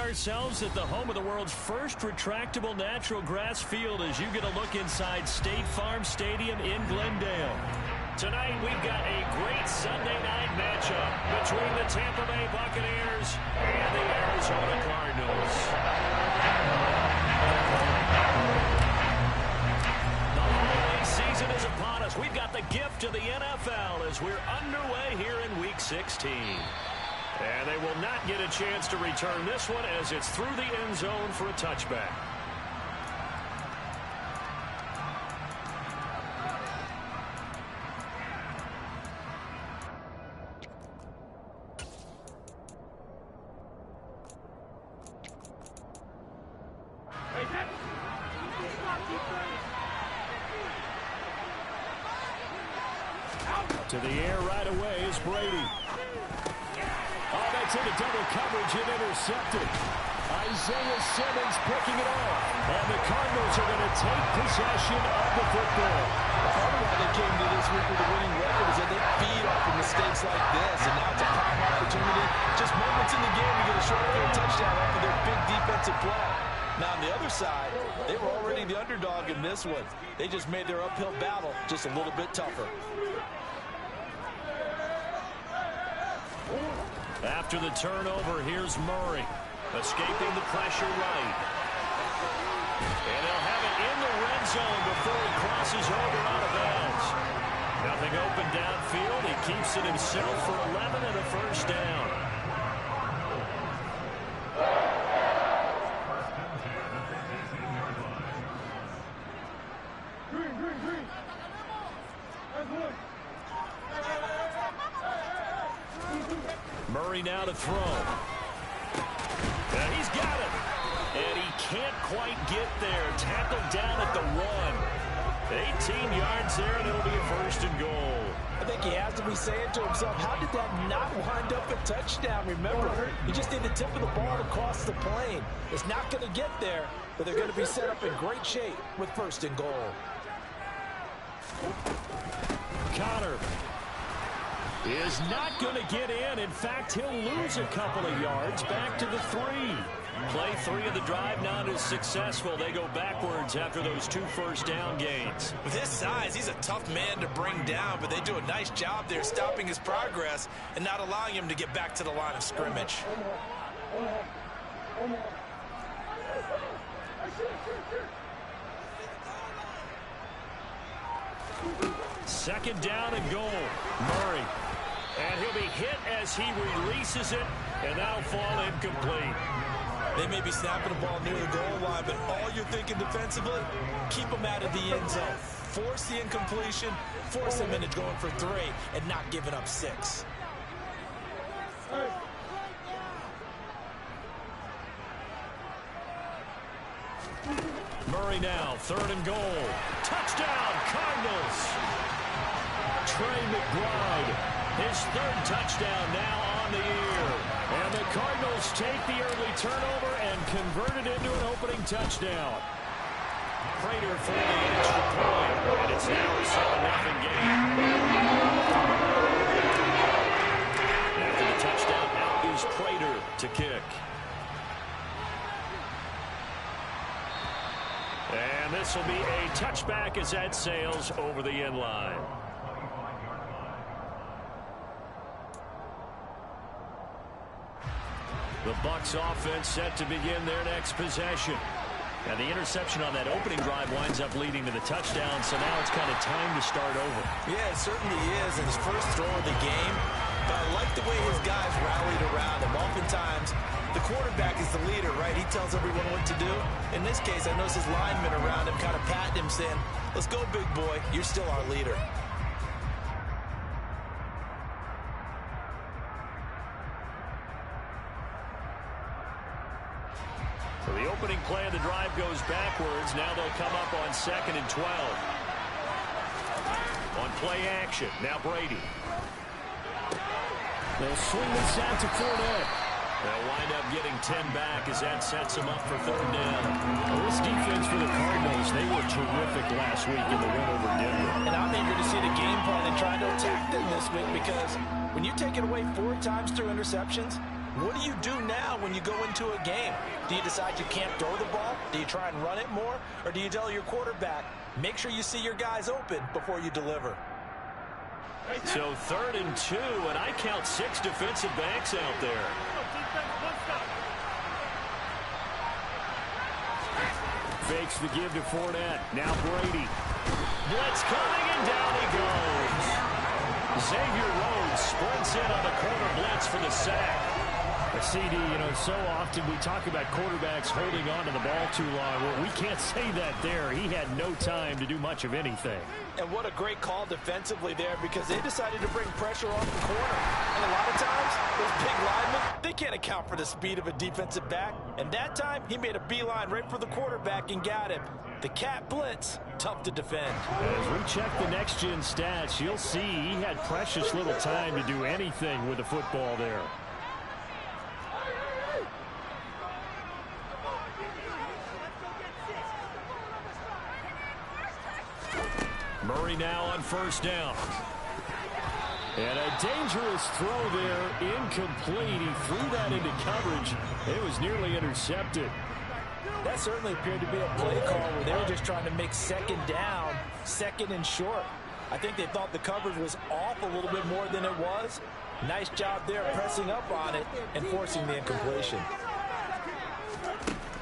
ourselves at the home of the world's first retractable natural grass field as you get a look inside State Farm Stadium in Glendale. Tonight, we've got a great Sunday night matchup between the Tampa Bay Buccaneers and the Arizona Cardinals. The holiday season is upon us. We've got the gift of the NFL as we're underway here in Week 16. And they will not get a chance to return this one as it's through the end zone for a touchback. To the air right away is Brady. Oh, that's into double coverage and intercepted. Isaiah Simmons picking it off. And the Cardinals are going to take possession of the football. Part of why they came to this week with a winning record is that they feed off of mistakes like this. And now it's a prime opportunity. Just moments in the game to get a short field touchdown off of their big defensive play. Now on the other side, they were already the underdog in this one. They just made their uphill battle just a little bit tougher. After the turnover, here's Murray, escaping the pressure right. And he'll have it in the red zone before he crosses over out of bounds. Nothing open downfield. He keeps it himself for 11 and a first down. Murray now to throw. And he's got it. And he can't quite get there. Tackled down at the 1. 18 yards there, and it'll be a first and goal. I think he has to be saying to himself, how did that not wind up a touchdown? Remember, he just did the tip of the ball across the plane. It's not going to get there, but they're going to be set up in great shape with first and goal. Connor is not going to get in. In fact, he'll lose a couple of yards back to the 3. Play 3 of the drive not as successful. They go backwards after those 2 first down gains. With his size, he's a tough man to bring down, but they do a nice job there stopping his progress and not allowing him to get back to the line of scrimmage. Second down and goal. Murray. And he'll be hit as he releases it, and that'll fall incomplete. They may be snapping the ball near the goal line, but all you're thinking defensively, keep them out of the end zone. Force the incompletion, force them into going for 3, and not giving up 6. Murray now, third and goal. Touchdown, Cardinals. Trey McBride. His 3rd touchdown now on the year. And the Cardinals take the early turnover and convert it into an opening touchdown. Prater for the extra point. And it's now a 7-0 game. After the touchdown, out is Prater to kick. And this will be a touchback as that sails over the end line. The Bucs offense set to begin their next possession. And the interception on that opening drive winds up leading to the touchdown, so now it's kind of time to start over. Yeah, it certainly is, and his first throw of the game. But I like the way his guys rallied around him. Oftentimes, the quarterback is the leader, right? He tells everyone what to do. In this case, I notice his linemen around him kind of patting him, saying, let's go, big boy. You're still our leader. So the opening play of the drive goes backwards. Now they'll come up on 2nd and 12. On play action, now Brady. They'll swing this out to Fournette. They'll wind up getting 10 back as that sets them up for 3rd down. Well, this defense for the Cardinals, they were terrific last week in the win over Denver. And I'm eager to see the game plan and try to attack them this week because when you take it away 4 times through interceptions, What do you do now when you go into a game? Do you decide you can't throw the ball? Do you try and run it more? Or do you tell your quarterback, make sure you see your guys open before you deliver? So 3rd and 2, and I count 6 defensive backs out there. Fakes the give to Fournette. Now Brady. Blitz coming, and down he goes. Xavier Rhodes sprints in on the corner blitz for the sack. CD, so often we talk about quarterbacks holding on to the ball too long. Well, we can't say that there. He had no time to do much of anything. And what a great call defensively there, because they decided to bring pressure off the corner. And a lot of times, those big linemen, they can't account for the speed of a defensive back. And that time, he made a beeline right for the quarterback and got him. The cat blitz, tough to defend. As we check the next-gen stats, you'll see he had precious little time to do anything with the football there. Murray now on 1st down. And a dangerous throw there, incomplete. He threw that into coverage. It was nearly intercepted. That certainly appeared to be a play call where they were just trying to make 2nd down, 2nd and short. I think they thought the coverage was off a little bit more than it was. Nice job there pressing up on it and forcing the incompletion.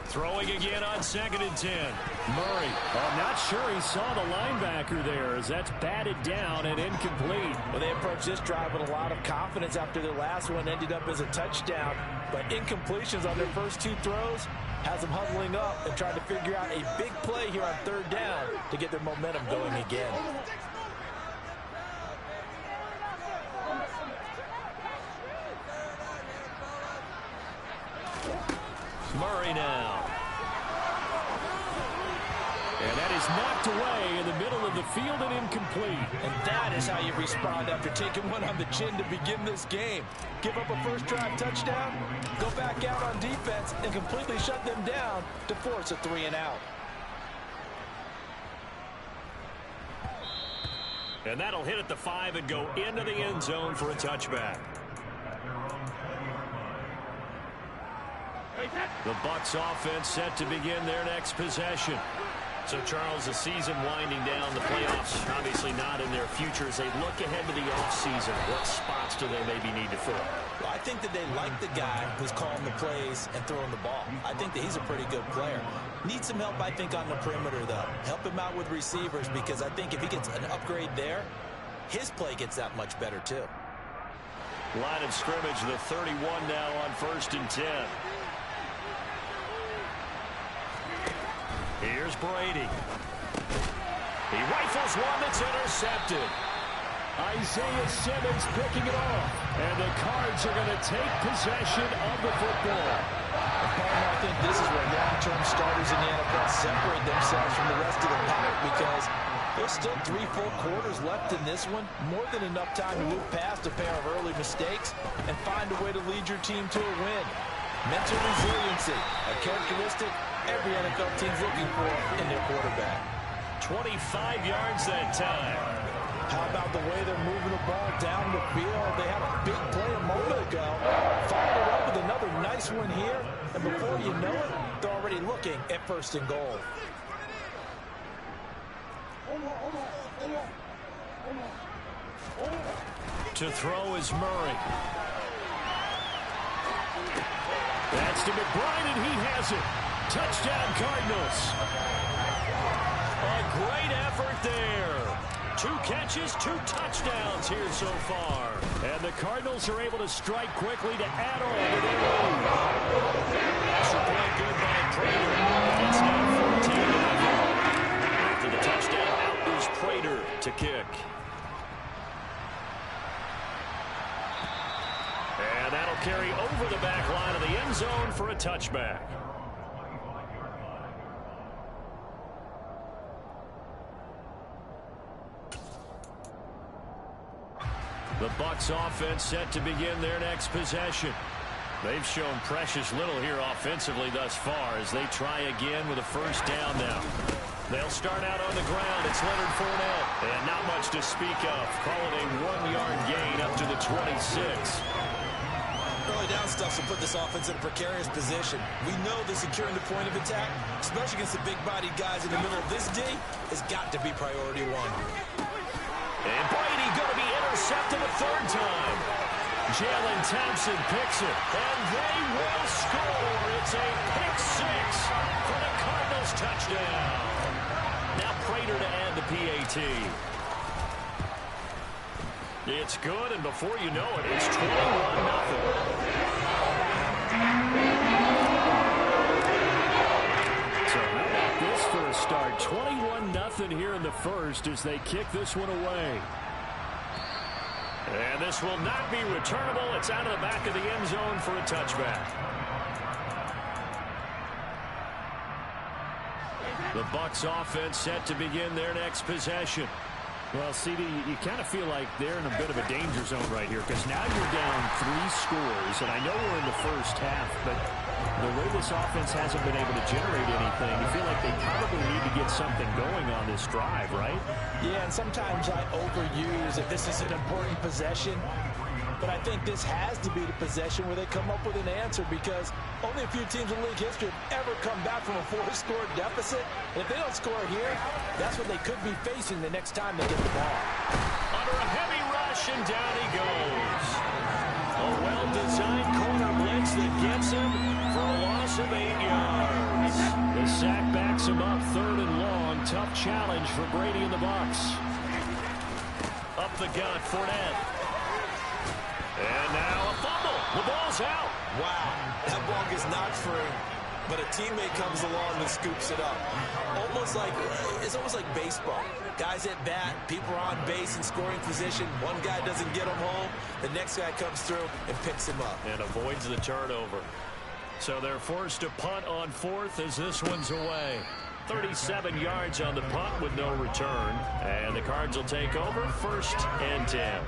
Throwing again on 2nd and 10. Murray. I'm not sure he saw the linebacker there, as that's batted down and incomplete. Well, they approached this drive with a lot of confidence after their last one ended up as a touchdown. But incompletions on their first 2 throws has them huddling up and trying to figure out a big play here on 3rd down to get their momentum going again. Murray now. And that is knocked away in the middle of the field and incomplete. And that is how you respond after taking one on the chin to begin this game. Give up a first drive touchdown, go back out on defense, and completely shut them down to force a 3-and-out. And that'll hit at the 5 and go into the end zone for a touchback. The Bucs offense set to begin their next possession. So, Charles, the season winding down, the playoffs obviously not in their future. As they look ahead to the offseason, what spots do they maybe need to fill? Well, I think that they like the guy who's calling the plays and throwing the ball. I think that he's a pretty good player. Needs some help, I think, on the perimeter, though. Help him out with receivers, because I think if he gets an upgrade there, his play gets that much better, too. Line of scrimmage, the 31 now on 1st and 10. Here's Brady. He rifles one that's intercepted. Isaiah Simmons picking it off. And the Cards are going to take possession of the football. I think this is where long-term starters in the NFL separate themselves from the rest of the pack, because there's still 3 full quarters left in this one. More than enough time to move past a pair of early mistakes and find a way to lead your team to a win. Mental resiliency, a characteristic every NFL team's looking for in their quarterback. 25 yards that time. How about the way they're moving the ball down the field? They had a big play a moment ago. Followed it up with another nice one here. And before you know it, they're already looking at 1st and goal. To throw is Murray. That's to McBride, and he has it. Touchdown, Cardinals. A great effort there. 2 catches, 2 touchdowns here so far. And the Cardinals are able to strike quickly to add on to their lead. Extra play good by Prater. It's now 14-11. After the touchdown, out is Prater to kick. And that'll carry over the back line of the end zone for a touchback. The Bucs offense set to begin their next possession. They've shown precious little here offensively thus far as they try again with a 1st down now. They'll start out on the ground. It's Leonard Fournette. And not much to speak of. Call it a 1-yard gain up to the 26. Early early down stuff will put this offense in a precarious position. We know that securing the point of attack, especially against the big-bodied guys in the middle of this D, has got to be priority one. And Brady going to be intercepted a third time. Jalen Thompson picks it, and they will score. It's a pick six for the Cardinals touchdown. Now Prater to add the PAT. It's good, and before you know it, it's 21-0. So how about this for a start? 21-0 here in the first as they kick this one away. And this will not be returnable. It's out of the back of the end zone for a touchback. The Bucs offense set to begin their next possession. Well, CD, you kind of feel like they're in a bit of a danger zone right here because now you're down 3 scores, and I know we're in the first half, but the way this offense hasn't been able to generate anything, you feel like they probably need to get something going on this drive, right? Yeah, and sometimes I overuse if this is an important possession, but I think this has to be the possession where they come up with an answer because only a few teams in league history have ever come back from a 4-score deficit. And if they don't score here, that's what they could be facing the next time they get the ball. Under a heavy rush, and down he goes. A well-designed corner blitz that gets him for a loss of 8 yards. The sack backs him up 3rd and long. Tough challenge for Brady and the Bucs. Up the gut, Fournette. And now a fumble. The ball's out. Wow, that ball gets knocked free, but a teammate comes along and scoops it up. It's almost like baseball. Guys at bat, people are on base in scoring position. One guy doesn't get him home. The next guy comes through and picks him up. And avoids the turnover. So they're forced to punt on 4th as this one's away. 37 yards on the punt with no return. And the Cards will take over 1st and 10.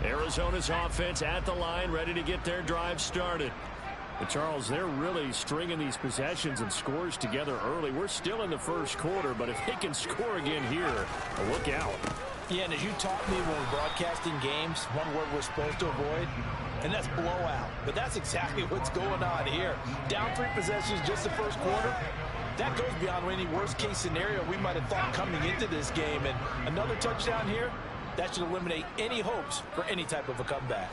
Arizona's offense at the line, ready to get their drive started. But Charles, they're really stringing these possessions and scores together early. We're still in the first quarter, but if they can score again here, look out. Yeah, and as you taught me when we're broadcasting games, one word we're supposed to avoid, and that's blowout. But that's exactly what's going on here. Down 3 possessions just the first quarter. That goes beyond any worst-case scenario we might have thought coming into this game. And another touchdown here, that should eliminate any hopes for any type of a comeback.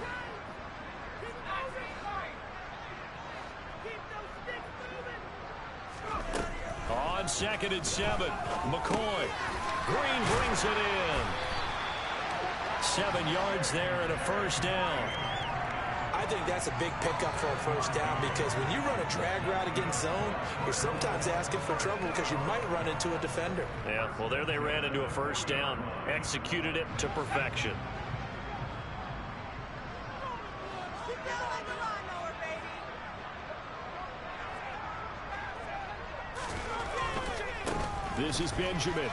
On 2nd and 7, McCoy. Green brings it in. 7 yards there and a first down. I think that's a big pickup for a first down because when you run a drag route against zone, you're sometimes asking for trouble because you might run into a defender. Yeah, well, there they ran into a first down. Executed it to perfection. This is Benjamin.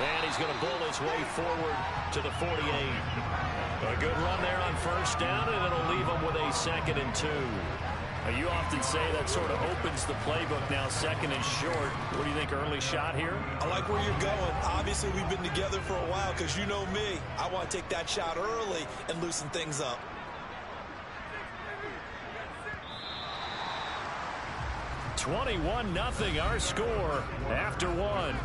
And he's going to bull his way forward to the 48. A good run there on first down, and it'll leave him with a 2nd and 2. Now, you often say that sort of opens the playbook now, 2nd and short. What do you think, early shot here? I like where you're going. Obviously, we've been together for a while because you know me. I want to take that shot early and loosen things up. $21-0 our score after 1.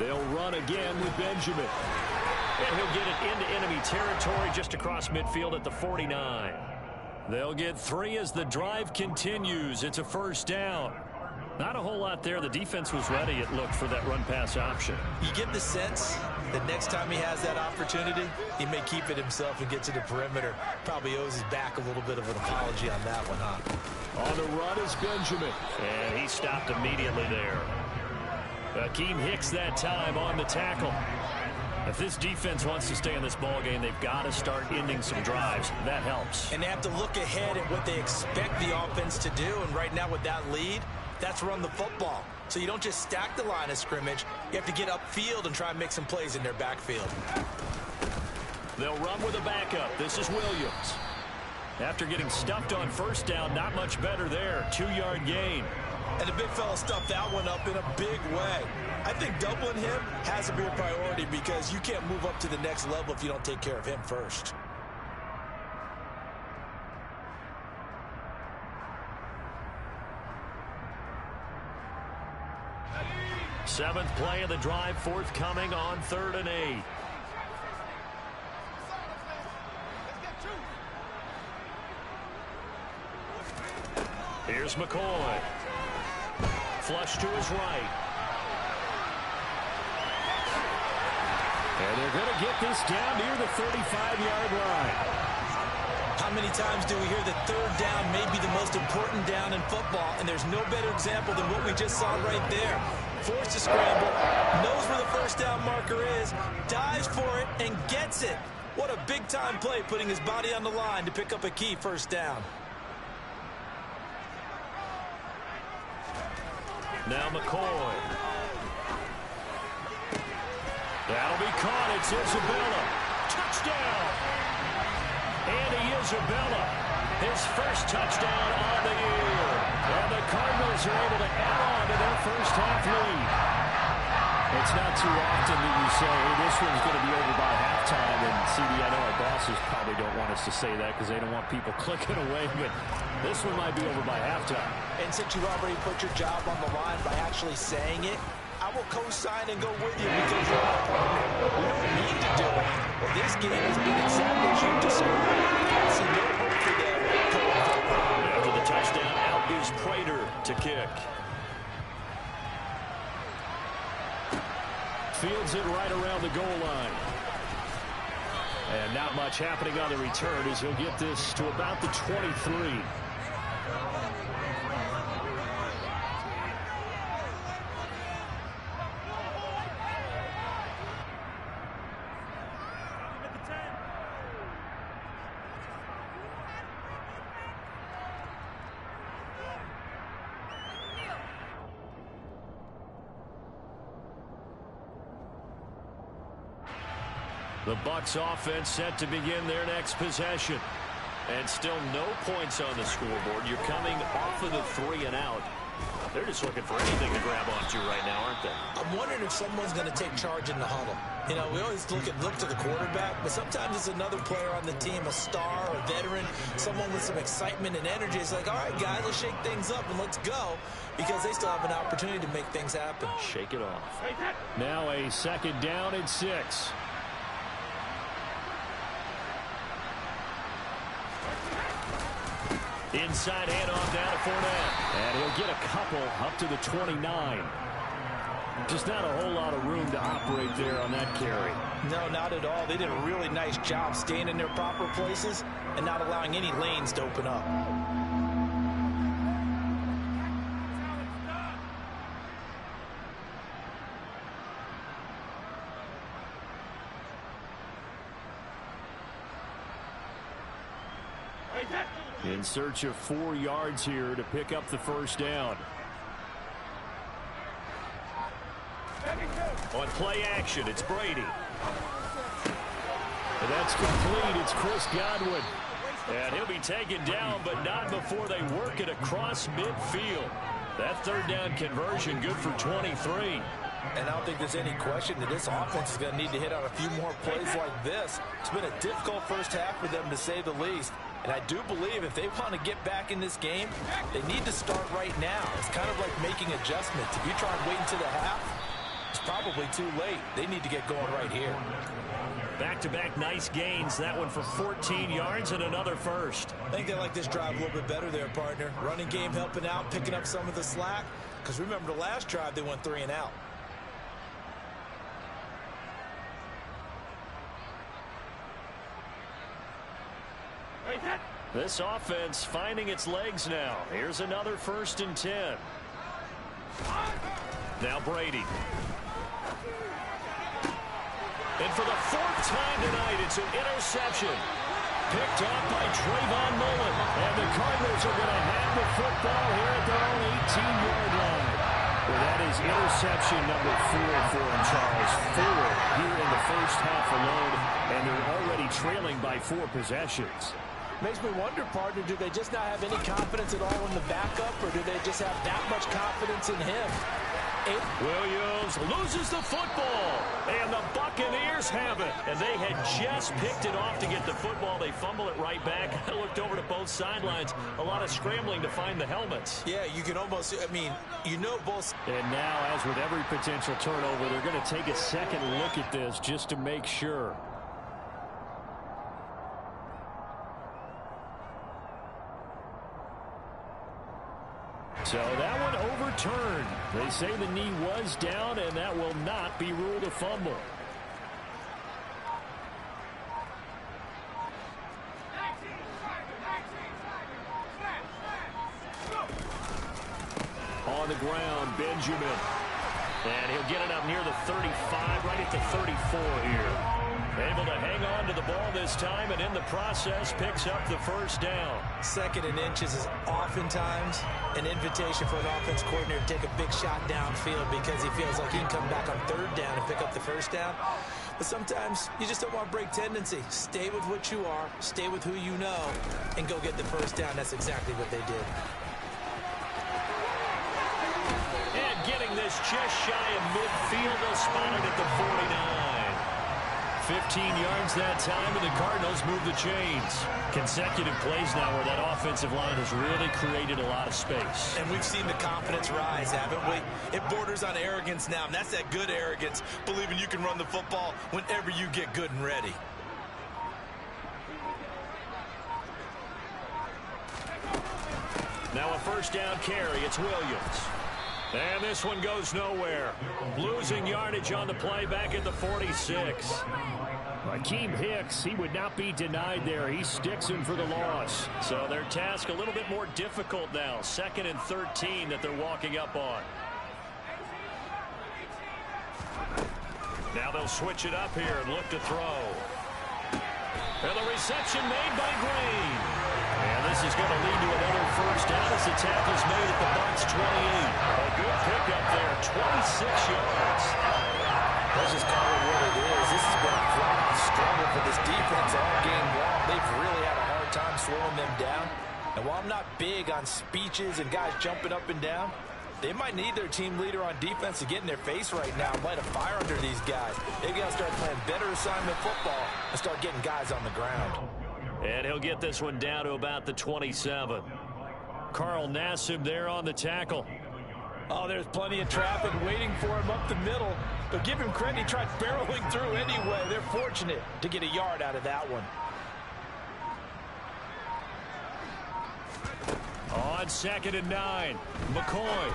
They'll run again with Benjamin. And he'll get it into enemy territory just across midfield at the 49. They'll get 3 as the drive continues. It's a first down. Not a whole lot there. The defense was ready, it looked, for that run-pass option. You get the sense that next time he has that opportunity, he may keep it himself and get to the perimeter. Probably owes his back a little bit of an apology on that one, huh? On the run is Benjamin. And he stopped immediately there. Akeem Hicks that time on the tackle. If this defense wants to stay in this ballgame, they've got to start ending some drives. That helps. And they have to look ahead at what they expect the offense to do. And right now with that lead, that's run the football. So you don't just stack the line of scrimmage. You have to get upfield and try and make some plays in their backfield. They'll run with a backup. This is Williams. After getting stuffed on first down, not much better there. 2-yard gain. And the big fella stuffed that one up in a big way. I think doubling him has to be a priority because you can't move up to the next level if you don't take care of him first. Seventh play of the drive forthcoming on 3rd and 8. Here's McCoy. Flush to his right. And they're going to get this down near the 35-yard line. How many times do we hear that 3rd down may be the most important down in football, and there's no better example than what we just saw right there. Forced to scramble, knows where the first down marker is, dives for it, and gets it. What a big-time play, putting his body on the line to pick up a key first down. Now McCoy. That'll be caught. It's Isabella. Touchdown. Andy Isabella. His first touchdown on the year. And the Cardinals are able to add on to their first half lead. It's not too often that you say, hey, this one's going to be over by halftime. And CD, I know our bosses probably don't want us to say that because they don't want people clicking away. But this one might be over by halftime. And since you already put your job on the line by actually saying it, I will co-sign and go with you because you're my partner. We don't need to do it. Well, this game has been exactly as you described. I see no hope for them going forward. After the touchdown, out is Prater to kick. Fields it right around the goal line. And not much happening on the return as he'll get this to about the 23. The Bucs offense set to begin their next possession. And still no points on the scoreboard. You're coming off of the 3 and out. They're just looking for anything to grab onto right now, aren't they? I'm wondering if someone's going to take charge in the huddle. You know, we always look to the quarterback, but sometimes it's another player on the team, a star, a veteran, someone with some excitement and energy. It's like, all right, guys, let's shake things up and let's go, because they still have an opportunity to make things happen. Shake it off. Now a 2nd down and 6. Inside handoff down to Fournette. And he'll get a couple up to the 29. Just not a whole lot of room to operate there on that carry. No, not at all. They did a really nice job staying in their proper places and not allowing any lanes to open up. In search of 4 yards here to pick up the first down. On play action, it's Brady. And that's complete. It's Chris Godwin. And he'll be taken down, but not before they work it across midfield. That 3rd down conversion good for 23. And I don't think there's any question that this offense is going to need to hit on a few more plays like this. It's been a difficult first half for them, to say the least. And I do believe if they want to get back in this game, they need to start right now. It's kind of like making adjustments. If you try and wait until the half, It's probably too late. They need to get going right here. Back-to-back nice gains. That one for 14 yards and another first. I think they like this drive a little bit better there, partner. Running game helping out, picking up some of the slack. Because remember the last drive, they went 3 and out. This offense finding its legs now. Here's another 1st and 10. Now Brady. And for the 4th time tonight, it's an interception. Picked up by Trayvon Mullen. And the Cardinals are going to have the football here at their own 18-yard line. Well, that is interception number 4 for him, Charles. 4 here in the first half alone, and they're already trailing by 4 possessions. Makes me wonder, partner, do they just not have any confidence at all in the backup, or do they just have that much confidence in him? Williams loses the football, and the Buccaneers have it. And they had just picked it off to get the football. They fumble it right back. I looked over to both sidelines. A lot of scrambling to find the helmets. Yeah, you can almost, I mean, you know both. And now, as with every potential turnover, they're going to take a second look at this just to make sure. So that one overturned. They say the knee was down, and that will not be ruled a fumble. On the ground, Benjamin. And he'll get it up near the 35, right at the 34 here. Able to hang on to the ball this time, and in the process picks up the 1st down. 2nd and inches is oftentimes an invitation for an offense coordinator to take a big shot downfield because he feels like he can come back on 3rd down and pick up the 1st down. But sometimes you just don't want to break tendency. Stay with what you are, stay with who you know, and go get the 1st down. That's exactly what they did. And getting this just shy of midfield, they'll spot it at the 49. 15 yards that time, and the Cardinals move the chains. Consecutive plays now where that offensive line has really created a lot of space. And we've seen the confidence rise, haven't we? It borders on arrogance now, and that's that good arrogance, believing you can run the football whenever you get good and ready. Now a 1st down carry. It's Williams. And this one goes nowhere. Losing yardage on the play back at the 46. Akeem Hicks, he would not be denied there. He sticks him for the loss. So their task a little bit more difficult now. 2nd and 13 that they're walking up on. Now they'll switch it up here and look to throw. And the reception made by Green. And this is going to lead to another 1st down as the tackle's made at the Bucs 28. A good pickup there, 26 yards. Let's just call it what it is. This has been a flat struggle for this defense all game long. They've really had a hard time slowing them down. And while I'm not big on speeches and guys jumping up and down, they might need their team leader on defense to get in their face right now and light a fire under these guys. They've got to start playing better assignment football and start getting guys on the ground. And he'll get this one down to about the 27. Carl Nassib there on the tackle. Oh, there's plenty of traffic waiting for him up the middle. But give him credit, he tried barreling through anyway. They're fortunate to get a yard out of that one. On 2nd and 9, McCoy.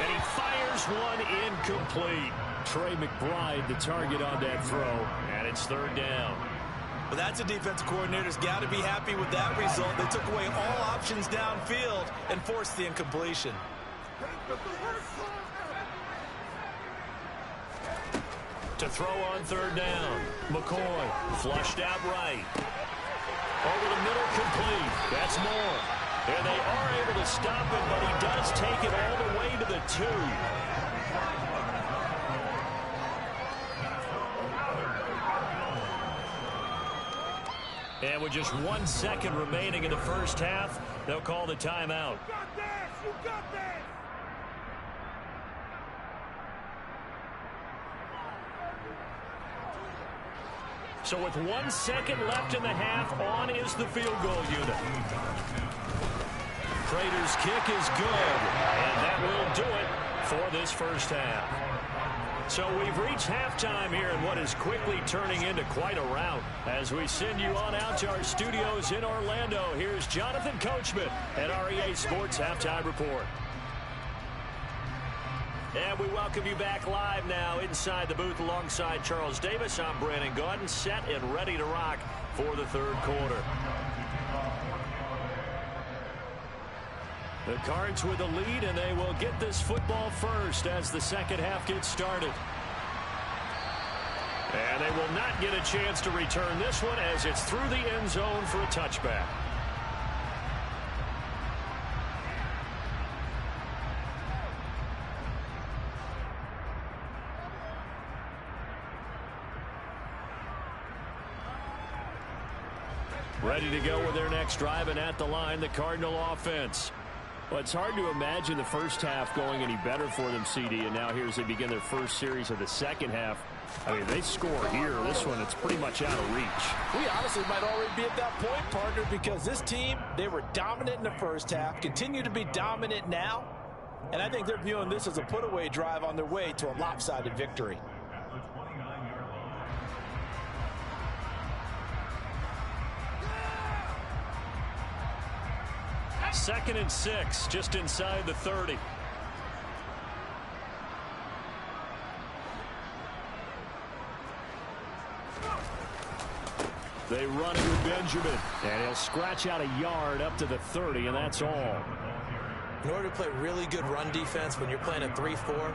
And he fires one incomplete. Trey McBride, the target on that throw. And it's 3rd down. But that's a defensive coordinator's got to be happy with that result. They took away all options downfield and forced the incompletion. To throw on 3rd down. McCoy flushed out right. Over the middle, complete. That's more. And they are able to stop him, but he does take it all the way to the 2. And with just 1 second remaining in the first half, they'll call the timeout. You got this! You got this! So with 1 second left in the half, on is the field goal unit. Prater's kick is good, and that will do it for this first half. So we've reached halftime here in what is quickly turning into quite a rout. As we send you on out to our studios in Orlando, here's Jonathan Coachman at our EA Sports Halftime Report. And we welcome you back live now inside the booth alongside Charles Davis. I'm Brandon Gaudin, set and ready to rock for the third quarter. The Cards with a lead, and they will get this football first as the second half gets started. And they will not get a chance to return this one as it's through the end zone for a touchback. Ready to go with their next drive, and at the line, the Cardinal offense. Well, it's hard to imagine the first half going any better for them, CD, and now here as they begin their first series of the second half. I mean, they score here. This one, it's pretty much out of reach. We honestly might already be at that point, partner, because this team, they were dominant in the first half, continue to be dominant now, and I think they're viewing this as a put-away drive on their way to a lopsided victory. Second and 6, just inside the 30. They run it with Benjamin, and he'll scratch out a yard up to the 30, and that's all. In order to play really good run defense when you're playing a 3-4,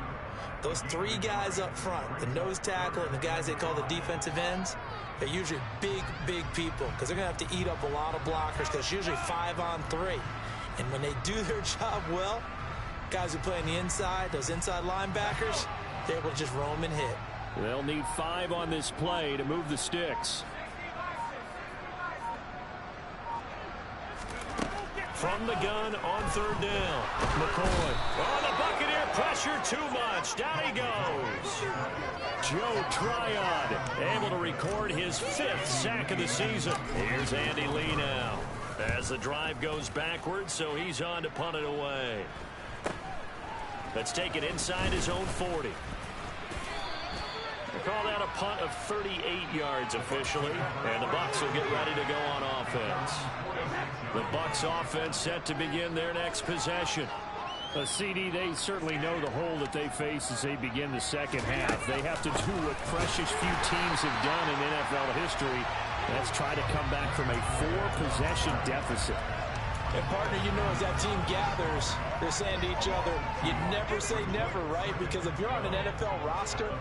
those three guys up front, the nose tackle and the guys they call the defensive ends, they're usually big, big people because they're going to have to eat up a lot of blockers because it's usually 5-on-3. And when they do their job well, guys who play on the inside, those inside linebackers, they're able to just roam and hit. They'll need 5 on this play to move the sticks. From the gun on third down. McCoy. Oh, the Buccaneer pressure too much. Down he goes. Joe Tryon able to record his 5th sack of the season. Here's Andy Lee now. As the drive goes backwards, so he's on to punt it away. Let's take it inside his own 40. They call that a punt of 38 yards officially, and the Bucs will get ready to go on offense. The Bucs offense set to begin their next possession. CD, they certainly know the hole that they face as they begin the second half. They have to do what precious few teams have done in NFL history. That's try to come back from a 4-possession deficit. And partner, you know, as that team gathers, they're saying to each other, you never say never, right? Because if you're on an NFL roster,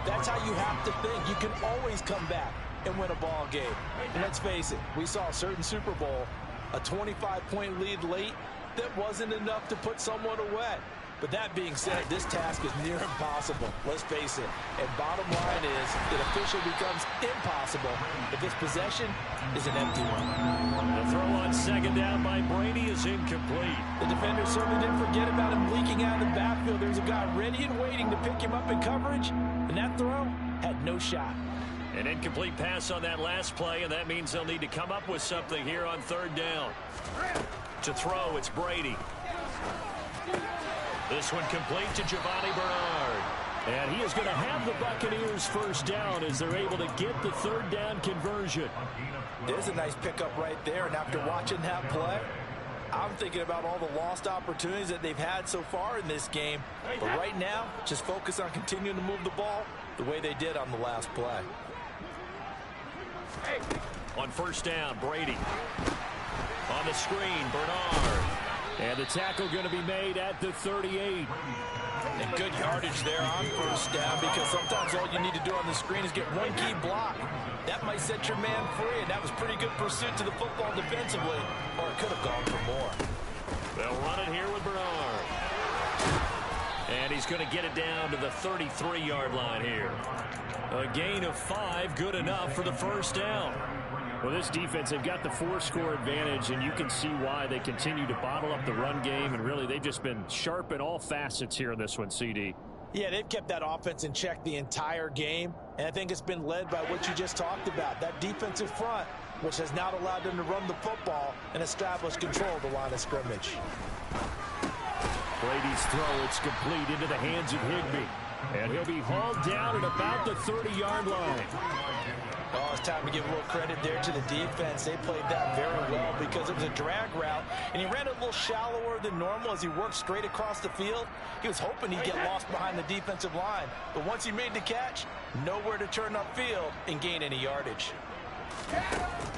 that's how you have to think. You can always come back and win a ball game. And let's face it, we saw a certain Super Bowl, a 25-point lead late, that wasn't enough to put someone away. But that being said, this task is near impossible. Let's face it. And bottom line is, it officially becomes impossible if this possession is an empty one. The throw on second down by Brady is incomplete. The defender certainly didn't forget about him leaking out of the backfield. There's a guy ready and waiting to pick him up in coverage, and that throw had no shot. An incomplete pass on that last play, and that means they'll need to come up with something here on third down. To throw, it's Brady. This one complete to Giovanni Bernard. And he is going to have the Buccaneers first down as they're able to get the third down conversion. There's a nice pickup right there, and after watching that play, I'm thinking about all the lost opportunities that they've had so far in this game. But right now, just focus on continuing to move the ball the way they did on the last play. On first down, Brady. On the screen, Bernard. And the tackle going to be made at the 38. And good yardage there on first down, because sometimes all you need to do on the screen is get one key block. That might set your man free, and that was pretty good pursuit to the football defensively, or it could have gone for more. They'll run it here with Bernard. And he's going to get it down to the 33-yard line here. A gain of 5, good enough for the first down. Well, this defense, they've got the 4-score advantage, and you can see why they continue to bottle up the run game, and really they've just been sharp in all facets here in this one, CD. Yeah, they've kept that offense in check the entire game, and I think it's been led by what you just talked about, that defensive front, which has now allowed them to run the football and establish control of the line of scrimmage. Brady's throw, it's complete into the hands of Higbee. And he'll be hauled down at about the 30-yard line. Oh, it's time to give a little credit there to the defense. They played that very well because it was a drag route, and he ran a little shallower than normal as he worked straight across the field. He was hoping he'd get lost behind the defensive line, but once he made the catch, nowhere to turn upfield and gain any yardage.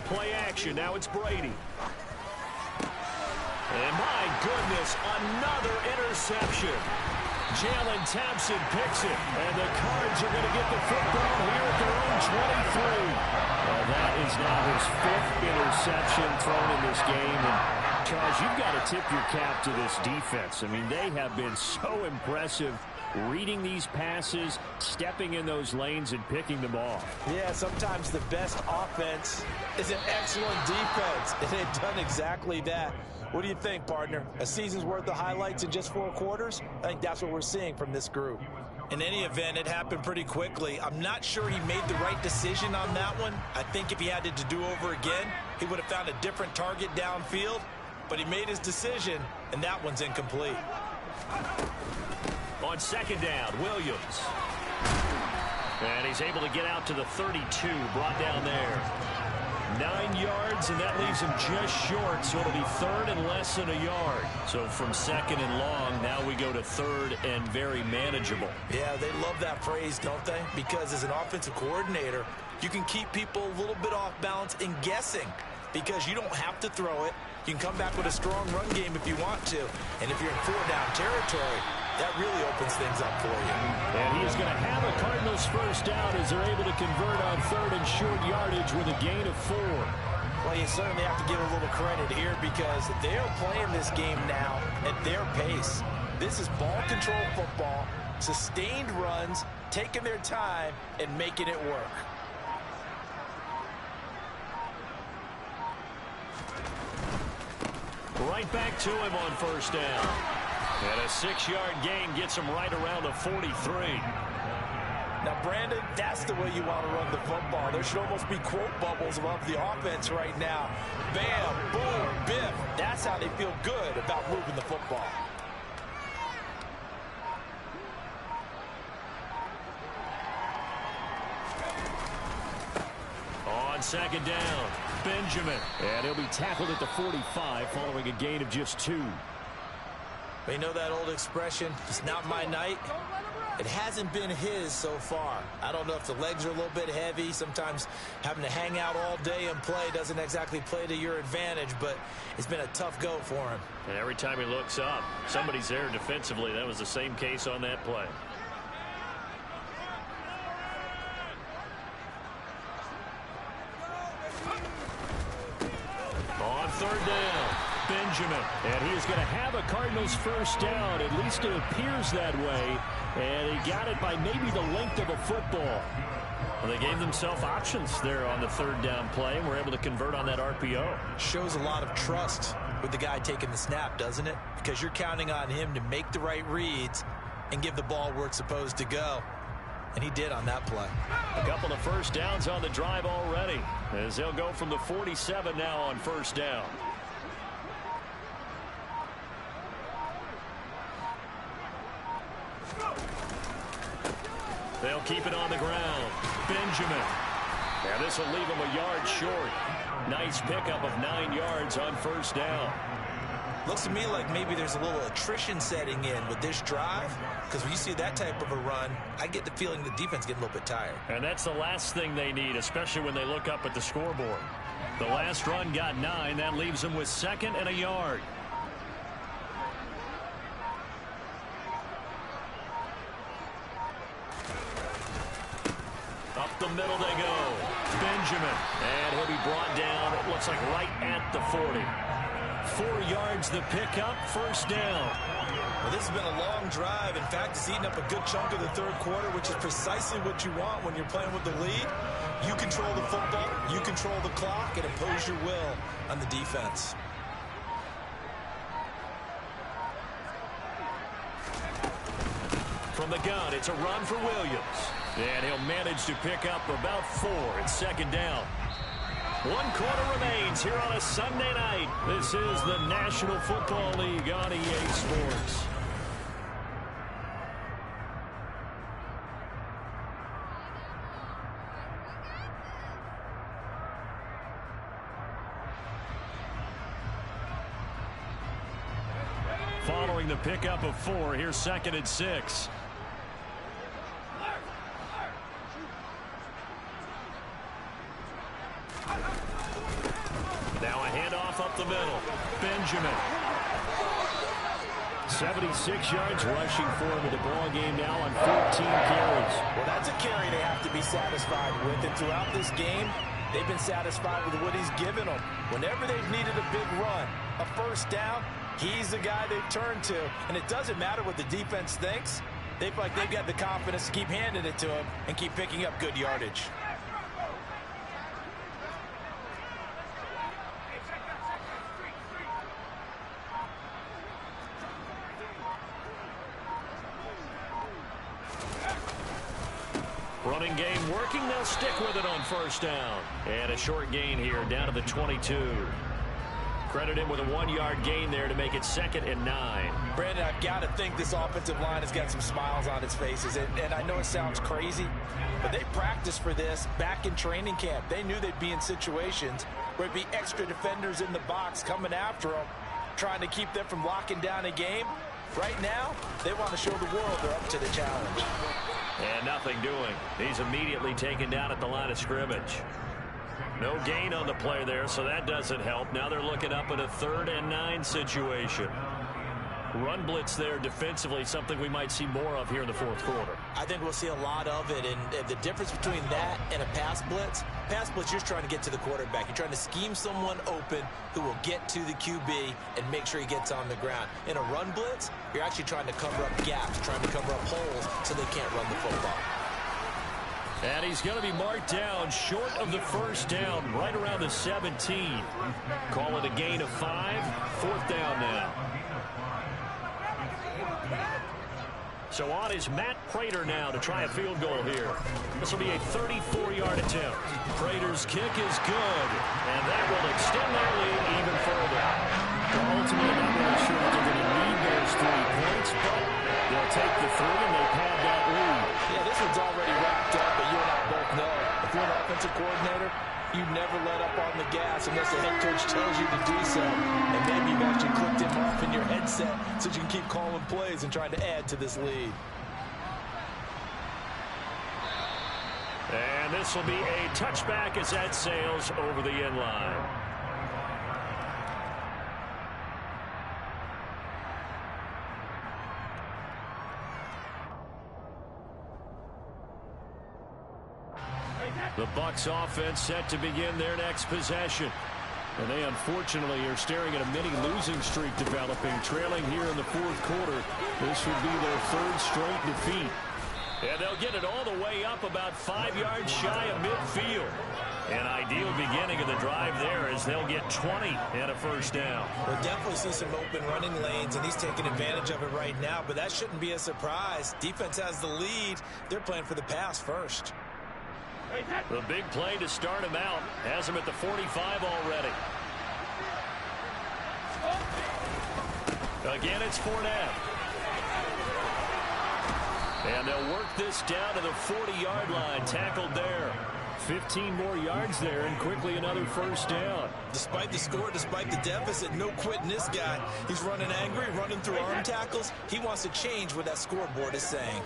Play action. Now it's Brady. And my goodness, another interception. Jalen Thompson picks it, and the Cards are going to get the football here at their own 23. Well, that is now his 5th interception thrown in this game. And, Charles, you've got to tip your cap to this defense. I mean, they have been so impressive reading these passes, stepping in those lanes, and picking them off. Yeah, sometimes the best offense is an excellent defense, and they've done exactly that. What do you think, partner? A season's worth of highlights in just 4 quarters? I think that's what we're seeing from this group. In any event, it happened pretty quickly. I'm not sure he made the right decision on that one. I think if he had to do over again, he would have found a different target downfield. But he made his decision, and that one's incomplete. On second down, Williams. And he's able to get out to the 32, brought down there. 9 yards, and that leaves him just short, so it'll be 3rd and less than a yard. So from 2nd and long, now we go to 3rd and very manageable. Yeah, they love that phrase, don't they? Because as an offensive coordinator, you can keep people a little bit off balance and guessing because you don't have to throw it. You can come back with a strong run game if you want to. And if you're in 4-down territory, that really opens things up for you. And he is going to have a Cardinals first down as they're able to convert on 3rd and short yardage with a gain of 4. Well, you certainly have to give a little credit here because they're playing this game now at their pace. This is ball control football, sustained runs, taking their time, and making it work. Right back to him on first down. And a 6-yard gain gets him right around the 43. Now, Brandon, that's the way you want to run the football. There should almost be quote bubbles above the offense right now. Bam, boom, biff. That's how they feel good about moving the football. On second down, Benjamin. And he'll be tackled at the 45 following a gain of just 2. You know that old expression, it's not my night? It hasn't been his so far. I don't know if the legs are a little bit heavy. Sometimes having to hang out all day and play doesn't exactly play to your advantage, but it's been a tough go for him. And every time he looks up, somebody's there defensively. That was the same case on that play. On 3rd down, Benjamin. And he is going to have a Cardinals first down. At least it appears that way. And he got it by maybe the length of a football. Well, they gave themselves options there on the 3rd down play and were able to convert on that RPO. Shows a lot of trust with the guy taking the snap, doesn't it? Because you're counting on him to make the right reads and give the ball where it's supposed to go. And he did on that play. A couple of first downs on the drive already, as they'll go from the 47 now on first down. They'll keep it on the ground. Benjamin. And this will leave him a yard short. Nice pickup of 9 yards on first down. Looks to me like maybe there's a little attrition setting in with this drive, because when you see that type of a run, I get the feeling the defense getting a little bit tired. And that's the last thing they need, especially when they look up at the scoreboard. The last run got 9. That leaves them with 2nd and a yard. Up the middle they go. Benjamin. And he'll be brought down, it looks like right at the 40. 4 yards the pickup, first down. Well, this has been a long drive. In fact, it's eaten up a good chunk of the 3rd quarter, which is precisely what you want when you're playing with the lead. You control the football, you control the clock, and impose your will on the defense. From the gun, it's a run for Williams. And he'll manage to pick up about 4 at 2nd down. 1 quarter remains here on a Sunday night. This is the National Football League on EA Sports. following the pickup of 4. Here's 2nd and 6. Now a handoff up the middle. Benjamin. 76 yards rushing for him in the ball game now on 14 carries. Well, that's a carry they have to be satisfied with. And throughout this game, they've been satisfied with what he's given them. Whenever they've needed a big run, a first down, he's the guy they've turned to. And it doesn't matter what the defense thinks. They feel like they've got the confidence to keep handing it to him and keep picking up good yardage. Running game working. They'll stick with it on first down. And a short gain here down to the 22. Credit him with a 1-yard gain there to make it 2nd and 9. Brandon, I've got to think this offensive line has got some smiles on its faces. And I know it sounds crazy, but they practiced for this back in training camp. They knew they'd be in situations where it'd be extra defenders in the box coming after them, trying to keep them from locking down a game. Right now, they want to show the world they're up to the challenge. And nothing doing. He's immediately taken down at the line of scrimmage. No gain on the play there, so that doesn't help. Now they're looking up at a 3rd and 9 situation. Run blitz there defensively, something we might see more of here in the 4th quarter. I think we'll see a lot of it, and the difference between that and a pass blitz, you're just trying to get to the quarterback. You're trying to scheme someone open who will get to the QB and make sure he gets on the ground. In a run blitz, you're actually trying to cover up gaps, trying to cover up holes so they can't run the football. And he's going to be marked down short of the first down, right around the 17. Call it a gain of 5, 4th down now. So on is Matt Prater now to try a field goal here. This will be a 34-yard attempt. Prater's kick is good, and that will extend their lead even further. Ultimately, not really sure that they're going to need those 3 points, but they'll take the 3 and they pad that lead. Yeah, this one's already wrapped up, but you and I both know if you're an offensive coordinator, you never let up on the gas unless the head coach tells you to do so. And maybe you've actually clicked him off in your headset so you can keep calling plays and trying to add to this lead. And this will be a touchback as that sails over the end line. The Bucs offense set to begin their next possession. And they unfortunately are staring at a mini losing streak developing, trailing here in the 4th quarter. This would be their 3rd straight defeat. And they'll get it all the way up about 5 yards shy of midfield. An ideal beginning of the drive there as they'll get 20 and a first down. We'll definitely see some open running lanes, and he's taking advantage of it right now, but that shouldn't be a surprise. Defense has the lead. They're playing for the pass first. The big play to start him out has him at the 45 already. Again, it's Fournette. And they'll work this down to the 40-yard line. Tackled there. 15 more yards there, and quickly another first down. Despite the score, despite the deficit, no quitting this guy. He's running angry, running through arm tackles. He wants to change what that scoreboard is saying.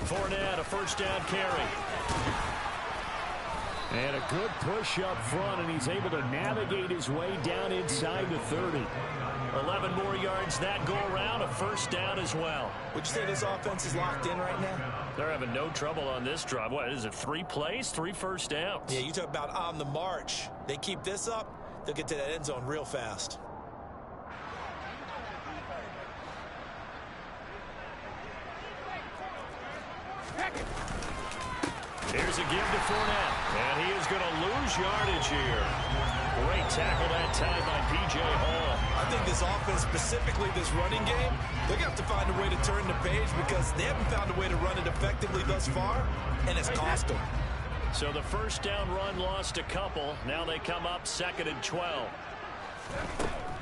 Fournette, a first down carry. And a good push up front, and he's able to navigate his way down inside the 30. 11 more yards that go around, a first down as well. Would you say this offense is locked in right now? They're having no trouble on this drive. What is it, 3 plays, 3 first downs? Yeah, you talk about on the march. They keep this up, they'll get to that end zone real fast. Here's a give to Fournette, and he is going to lose yardage here. Great tackle that time by P.J. Hall. I think this offense, specifically this running game, they're going to have to find a way to turn the page because they haven't found a way to run it effectively thus far, and it's cost them. So the first down run lost a couple. Now they come up 2nd and 12.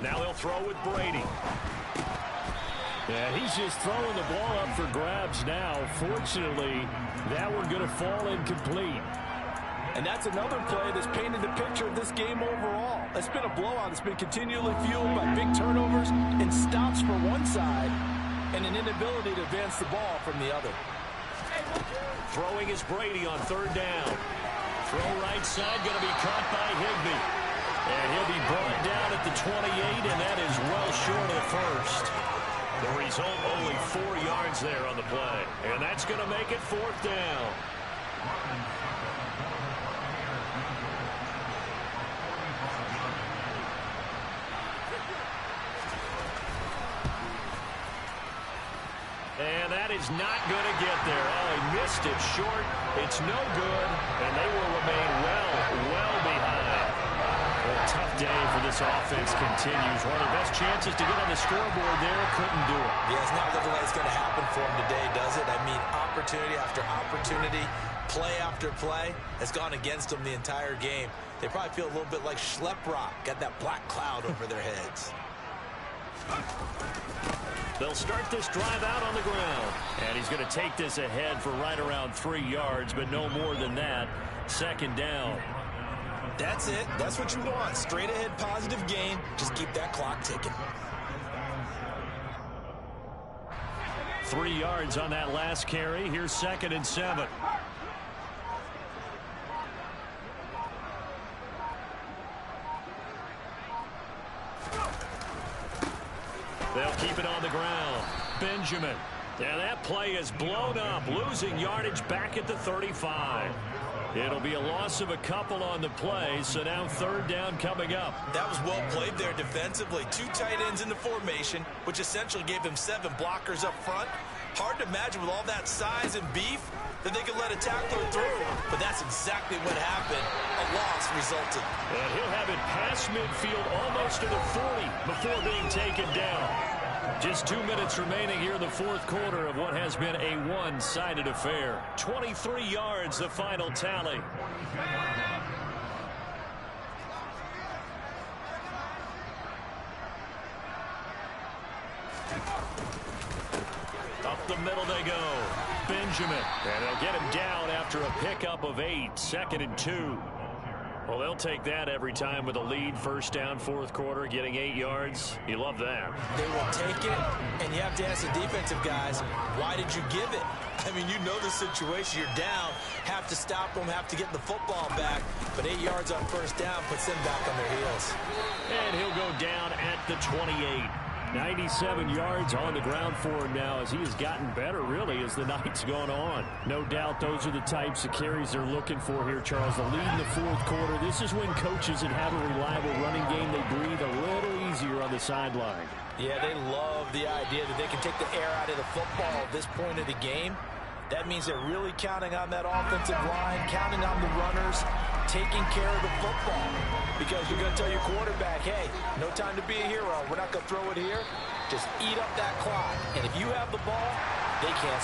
Now they'll throw with Brady. Yeah, he's just throwing the ball up for grabs now. Fortunately, that one going to fall incomplete. And that's another play that's painted the picture of this game overall. It's been a blowout that's been continually fueled by big turnovers and stops for one side and an inability to advance the ball from the other. Throwing is Brady on third down. Throw right side, going to be caught by Higbee. And he'll be brought down at the 28, and that is well short of the first. The result, only 4 yards there on the play. And that's going to make it fourth down. And that is not going to get there. Oh, he missed it short. It's no good, and they will remain well behind. A tough day for this offense continues. One of their best chances to get on the scoreboard there, couldn't do it. Yeah, it's not looking like it's going to happen for him today, does it? I mean, opportunity after opportunity, play after play has gone against them the entire game. They probably feel a little bit like Schlepp-Rock, got that black cloud over their heads. They'll start this drive out on the ground. And he's going to take this ahead for right around 3 yards, but no more than that. Second down. That's it. That's what you want. Straight ahead positive gain. Just keep that clock ticking. 3 yards on that last carry. Here's 2nd and 7. They'll keep it on the ground. Benjamin. And that play is blown up, losing yardage back at the 35. It'll be a loss of a couple on the play, so now third down coming up. That was well played there defensively. 2 tight ends in the formation, which essentially gave them 7 blockers up front. Hard to imagine with all that size and beef that they could let a tackler through. But that's exactly what happened. A loss resulted. And he'll have it past midfield almost to the 40 before being taken down. Just 2 minutes remaining here in the fourth quarter of what has been a one-sided affair. 23 yards, the final tally. Up the middle they go. Benjamin. And they'll get him down after a pickup of 8. 2nd and 2. Well, they'll take that every time with a lead. First down, fourth quarter, getting 8 yards. You love that. They will take it, and you have to ask the defensive guys, why did you give it? I mean, you know the situation. You're down, have to stop them, have to get the football back. But 8 yards on first down puts them back on their heels. And he'll go down at the 28. 97 yards on the ground for him now as he has gotten better, really, as the night's gone on. No doubt those are the types of carries they're looking for here, Charles. The lead in the fourth quarter. This is when coaches that have a reliable running game, they breathe a little easier on the sideline. Yeah, they love the idea that they can take the air out of the football at this point of the game. That means they're really counting on that offensive line, counting on the runners, taking care of the football. Because you're going to tell your quarterback, hey, no time to be a hero. We're not going to throw it here. Just eat up that clock. And if you have the ball, they can't